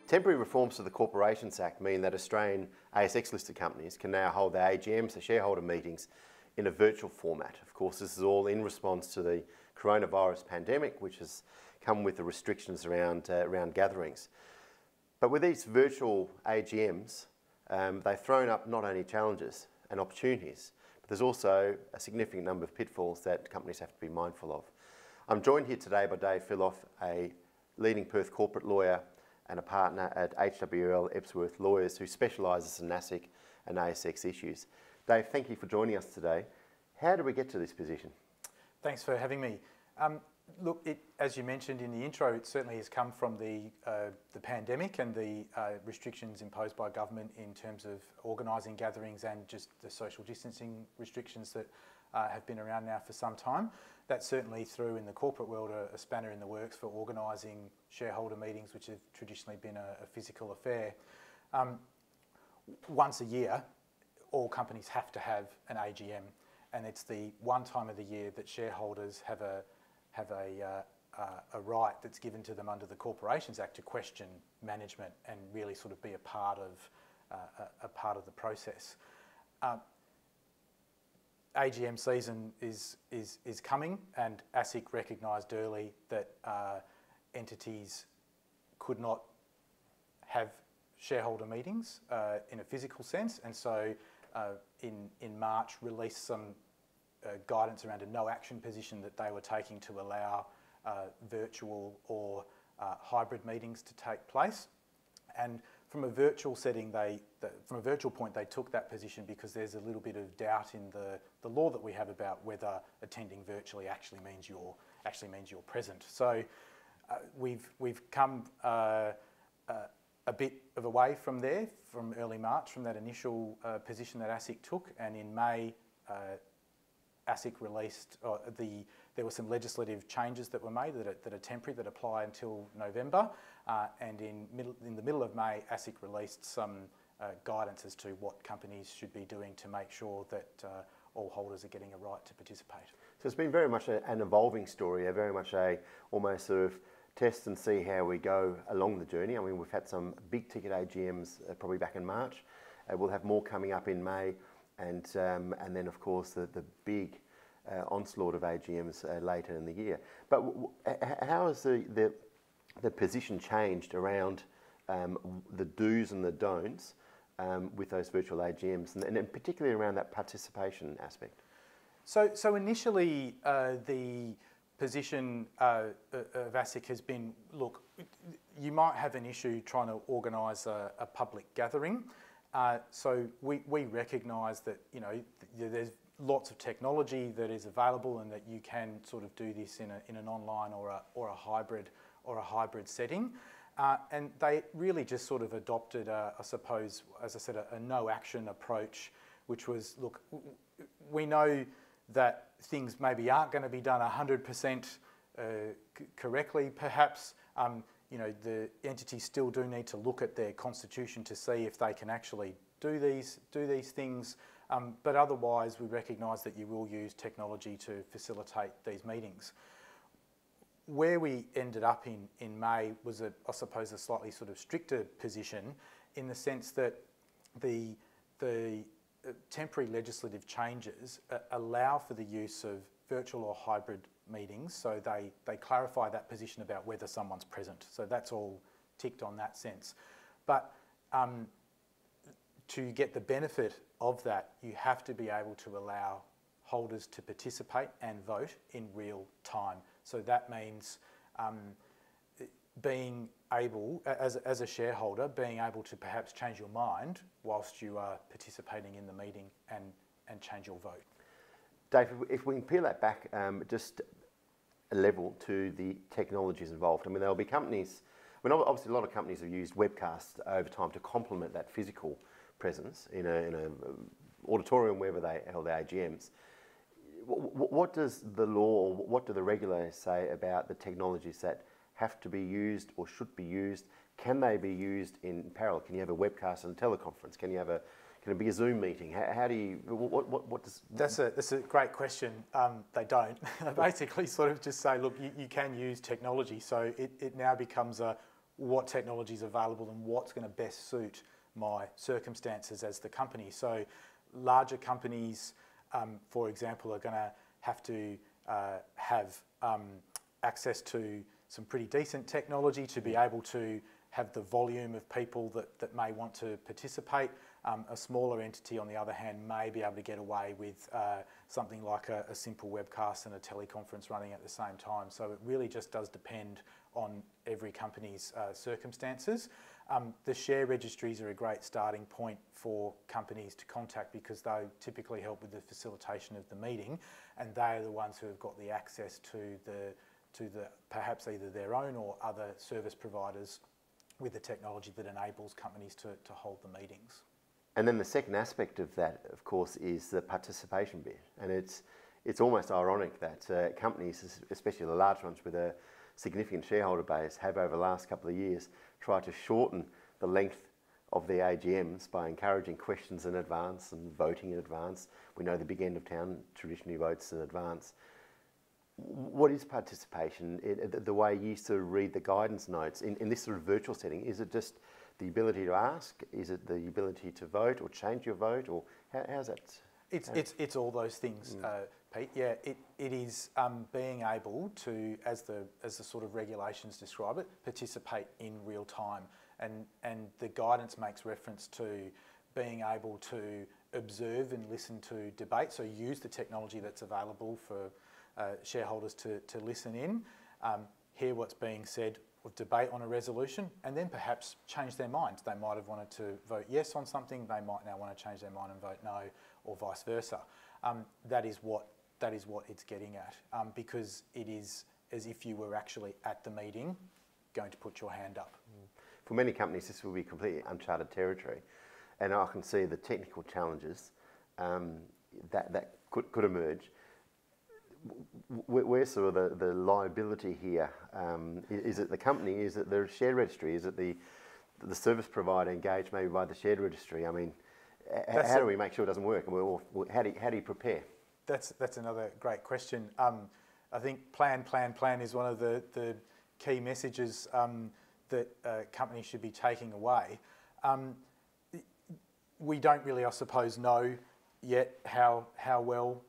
Temporary reforms to the Corporations Act mean that Australian ASX-listed companies can now hold their AGMs, their shareholder meetings, in a virtual format. Of course, this is all in response to the coronavirus pandemic, which has come with the restrictions around gatherings. But with these virtual AGMs, they've thrown up not only challenges and opportunities, but there's also a significant number of pitfalls that companies have to be mindful of. I'm joined here today by Dave Filov, a leading Perth corporate lawyer and a partner at HWL Ebsworth Lawyers who specialises in ASIC and ASX issues. Dave, thank you for joining us today. How did we get to this position? Thanks for having me. Look, as you mentioned in the intro, it certainly has come from the pandemic and the restrictions imposed by government in terms of organising gatherings and just the social distancing restrictions that have been around now for some time. That certainly threw in the corporate world a spanner in the works for organising shareholder meetings, which have traditionally been a physical affair. Once a year, all companies have to have an AGM, and it's the one time of the year that shareholders have a right that's given to them under the Corporations Act to question management and really sort of be a part of the process. AGM season is coming, and ASIC recognised early that entities could not have shareholder meetings in a physical sense, and so in March released some guidance around a no-action position that they were taking to allow virtual or hybrid meetings to take place. And from a virtual setting, from a virtual point, they took that position because there's a little bit of doubt in the law that we have about whether attending virtually actually means you're present. So we've come a bit of a way from there, from early March, from that initial position that ASIC took, and in May, ASIC released, there were some legislative changes that were made that are temporary, that apply until November, and in the middle of May, ASIC released some guidance as to what companies should be doing to make sure that all holders are getting a right to participate. So it's been very much an evolving story, very much almost sort of test and see how we go along the journey. I mean, we've had some big ticket AGMs probably back in March. We'll have more coming up in May, and then of course the big onslaught of AGMs later in the year. But how has the position changed around the do's and the don'ts with those virtual AGMs, and particularly around that participation aspect? So initially, the position of ASIC has been, look, you might have an issue trying to organise a public gathering. So we recognise that, you know, there's lots of technology that is available and that you can sort of do this in an online or a hybrid setting. And they really just sort of adopted, I suppose, as I said, a no-action approach, which was, look, we know that things maybe aren't going to be done 100% correctly, perhaps. You know, the entities still do need to look at their constitution to see if they can actually do these things. But otherwise, we recognise that you will use technology to facilitate these meetings. Where we ended up in May was, I suppose, a slightly sort of stricter position, in the sense that the temporary legislative changes allow for the use of virtual or hybrid meetings, so they clarify that position about whether someone's present. So that's all ticked on that sense. But to get the benefit of that, you have to be able to allow holders to participate and vote in real time. So that means being able, as a shareholder, being able to perhaps change your mind whilst you are participating in the meeting and change your vote. Dave, if we can peel that back just a level to the technologies involved. I mean, there'll be companies, I mean, obviously a lot of companies have used webcasts over time to complement that physical presence in a auditorium, wherever they held their AGMs. What does the law, or what do the regulators say about the technologies that have to be used or should be used? Can they be used in parallel? Can you have a webcast and a teleconference? Can it be a Zoom meeting? How do you, what does... That's a great question. They don't. They basically sort of just say, look, you can use technology. So it now becomes what technology is available and what's going to best suit my circumstances as the company. So larger companies, for example, are going to have to have access to some pretty decent technology to be able to have the volume of people that may want to participate. A smaller entity, on the other hand, may be able to get away with something like a simple webcast and a teleconference running at the same time. So it really just does depend on every company's circumstances. The share registries are a great starting point for companies to contact because they typically help with the facilitation of the meeting, and they are the ones who have got the access to the perhaps either their own or other service providers with the technology that enables companies to hold the meetings. And then the second aspect of that, of course, is the participation bit. And it's almost ironic that companies, especially the large ones with a significant shareholder base, have over the last couple of years tried to shorten the length of their AGMs by encouraging questions in advance and voting in advance. We know the big end of town traditionally votes in advance. What is participation? The way you sort of read the guidance notes in this sort of virtual setting, is it just the ability to ask? Is it the ability to vote or change your vote? Or how's that? It's all those things, Pete. Yeah, it is being able to, as the sort of regulations describe it, participate in real time, and the guidance makes reference to being able to observe and listen to debate. So use the technology that's available for shareholders to listen in, hear what's being said, or debate on a resolution, and then perhaps change their minds. They might have wanted to vote yes on something, they might now want to change their mind and vote no, or vice versa. That is what it's getting at, because it is as if you were actually at the meeting going to put your hand up. For many companies, this will be completely uncharted territory, and I can see the technical challenges that could emerge. Where's sort of the liability here? Is it the company? Is it the share registry? Is it the service provider engaged maybe by the share registry? I mean, how do we make sure it doesn't work? And how do you prepare? That's another great question. I think plan is one of the key messages that companies should be taking away. We don't really, I suppose, know yet how well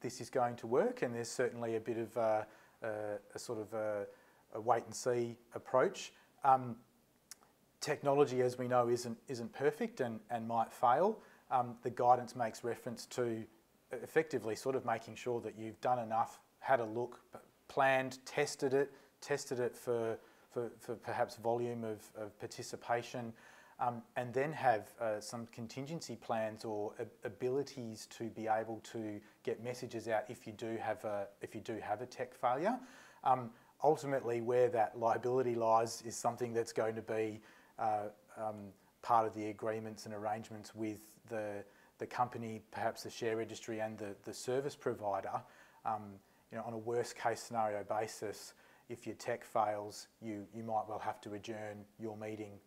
this is going to work, and there's certainly a bit of a sort of a wait and see approach. Technology, as we know, isn't perfect and might fail. The guidance makes reference to effectively sort of making sure that you've done enough, had a look, planned, tested it for perhaps volume of participation. And then have some contingency plans or abilities to be able to get messages out if you do have a tech failure. Ultimately, where that liability lies is something that's going to be part of the agreements and arrangements with the company, perhaps the share registry and the service provider. On a worst case scenario basis, if your tech fails, you might well have to adjourn your meeting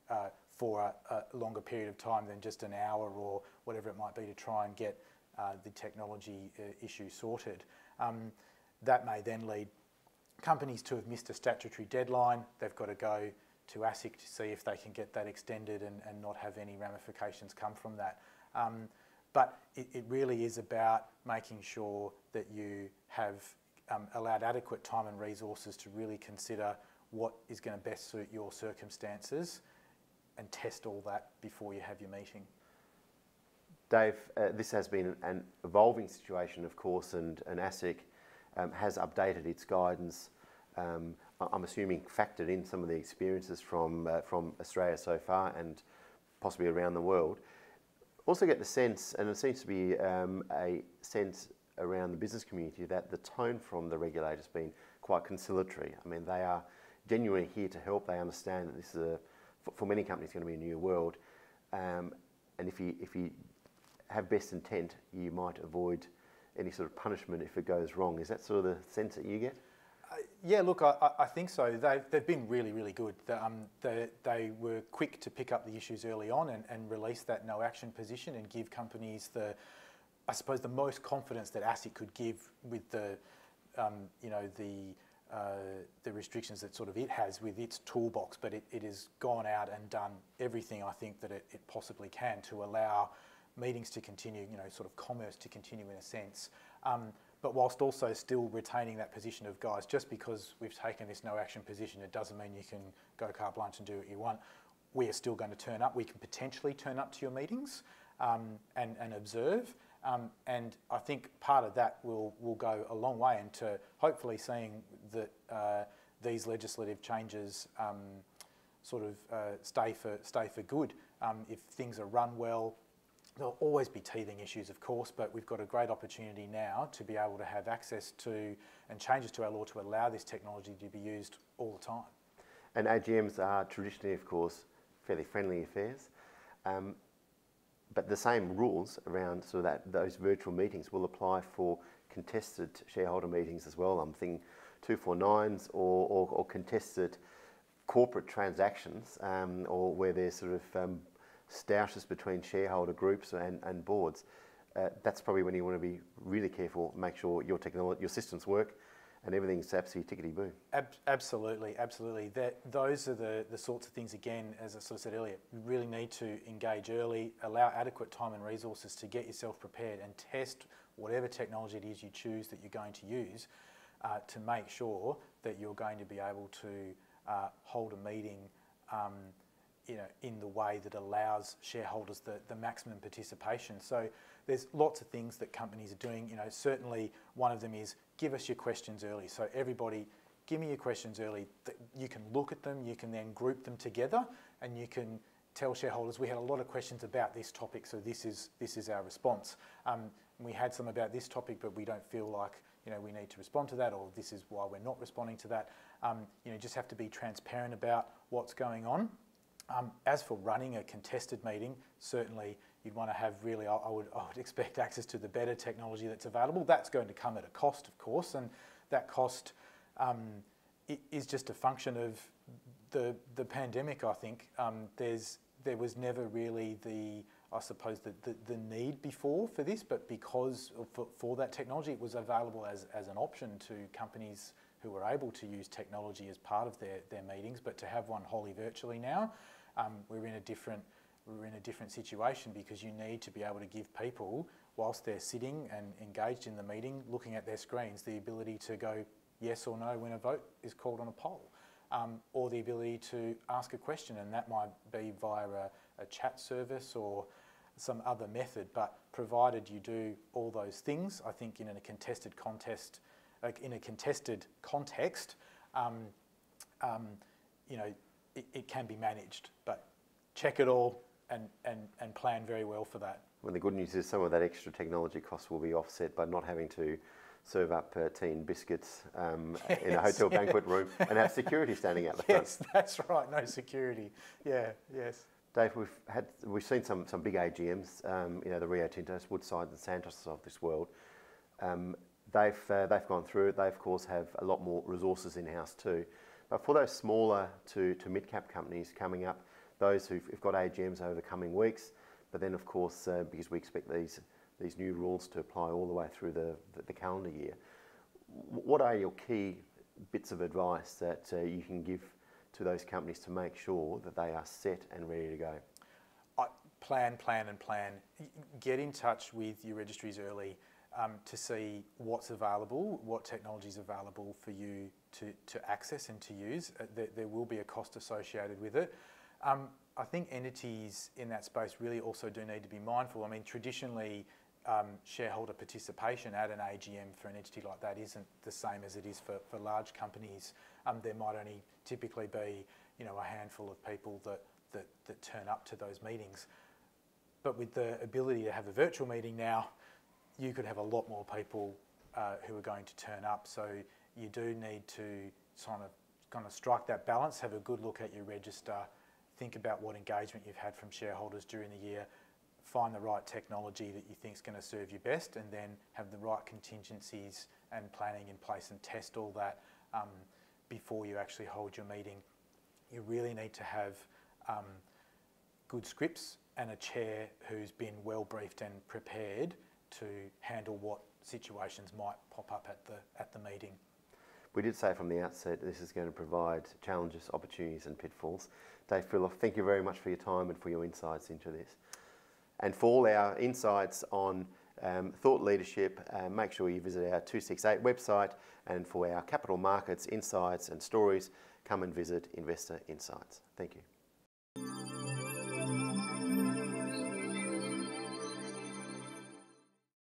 for a longer period of time than just an hour or whatever it might be to try and get the technology issue sorted. That may then lead companies to have missed a statutory deadline. They've got to go to ASIC to see if they can get that extended and not have any ramifications come from that. But it really is about making sure that you have allowed adequate time and resources to really consider what is going to best suit your circumstances and test all that before you have your meeting. Dave, this has been an evolving situation, of course, and ASIC has updated its guidance. I'm assuming factored in some of the experiences from Australia so far and possibly around the world. Also get the sense, and it seems to be a sense around the business community, that the tone from the regulator has been quite conciliatory. I mean, they are genuinely here to help. They understand that this is for many companies going to be a new world, and if you have best intent, you might avoid any sort of punishment if it goes wrong. Is that sort of the sense that you get? Yeah, look, I think so. They've been really, really good. They were quick to pick up the issues early on and release that no action position and give companies the most confidence that ASIC could give with the the restrictions that sort of it has with its toolbox, but it has gone out and done everything I think that it possibly can to allow meetings to continue, sort of commerce to continue in a sense. But whilst also still retaining that position of, guys, just because we've taken this no action position, it doesn't mean you can go carte blanche and do what you want. We are still going to turn up. We can potentially turn up to your meetings and observe. And I think part of that will go a long way into hopefully seeing that these legislative changes stay for good. If things are run well, there'll always be teething issues, of course, but we've got a great opportunity now to be able to have access to and changes to our law to allow this technology to be used all the time. And AGMs are traditionally, of course, fairly friendly affairs. But the same rules around sort of those virtual meetings will apply for contested shareholder meetings as well. I'm thinking 249s or contested corporate transactions, or where there's sort of stoushes between shareholder groups and boards. That's probably when you want to be really careful, make sure your systems work and everything's absolutely tickety-boo. Absolutely. Those are the sorts of things, again, as I sort of said earlier, you really need to engage early, allow adequate time and resources to get yourself prepared and test whatever technology it is you choose that you're going to use to make sure that you're going to be able to hold a meeting in the way that allows shareholders the maximum participation. So there's lots of things that companies are doing. Certainly one of them is give us your questions early. So everybody, give me your questions early. You can look at them, you can then group them together, and you can tell shareholders we had a lot of questions about this topic, so this is our response. We had some about this topic, but we don't feel like we need to respond to that, or this is why we're not responding to that. Just have to be transparent about what's going on. As for running a contested meeting, certainly you'd want to have really, I would expect access to the better technology that's available. That's going to come at a cost, of course, and that cost is just a function of the pandemic, I think. There was never really the need before for this, but because for that technology, it was available as an option to companies who were able to use technology as part of their meetings, but to have one wholly virtually now, we're in a different situation, because you need to be able to give people, whilst they're sitting and engaged in the meeting, looking at their screens, the ability to go yes or no when a vote is called on a poll, or the ability to ask a question, and that might be via a chat service or some other method. But provided you do all those things, I think in a contested context, it can be managed, but check it all and plan very well for that. Well, the good news is some of that extra technology cost will be offset by not having to serve up tea and biscuits in a hotel banquet room and have security standing out the front. Yes, that's right, no security. Yeah, yes. Dave, we've seen some big AGMs, the Rio Tintos, Woodside and Santos of this world. They've gone through it. They, of course, have a lot more resources in-house too. But for those smaller to mid-cap companies coming up, those who've got AGMs over the coming weeks, but then, of course, because we expect these new rules to apply all the way through the calendar year, what are your key bits of advice that you can give to those companies to make sure that they are set and ready to go? Plan. Get in touch with your registries early to see what's available, what technology is available for you to access and to use. There will be a cost associated with it. I think entities in that space really also do need to be mindful. I mean, traditionally, shareholder participation at an AGM for an entity like that isn't the same as it is for large companies. There might only typically be, a handful of people that turn up to those meetings. But with the ability to have a virtual meeting now, you could have a lot more people who are going to turn up. So you do need to kind of strike that balance, have a good look at your register, think about what engagement you've had from shareholders during the year, find the right technology that you think is going to serve you best, and then have the right contingencies and planning in place and test all that before you actually hold your meeting. You really need to have good scripts and a chair who's been well briefed and prepared to handle what situations might pop up at the meeting. we did say from the outset this is going to provide challenges, opportunities and pitfalls. Dave Filov, thank you very much for your time and for your insights into this. And for all our insights on thought leadership, make sure you visit our 268 website, and for our capital markets insights and stories, come and visit Investor Insights. Thank you.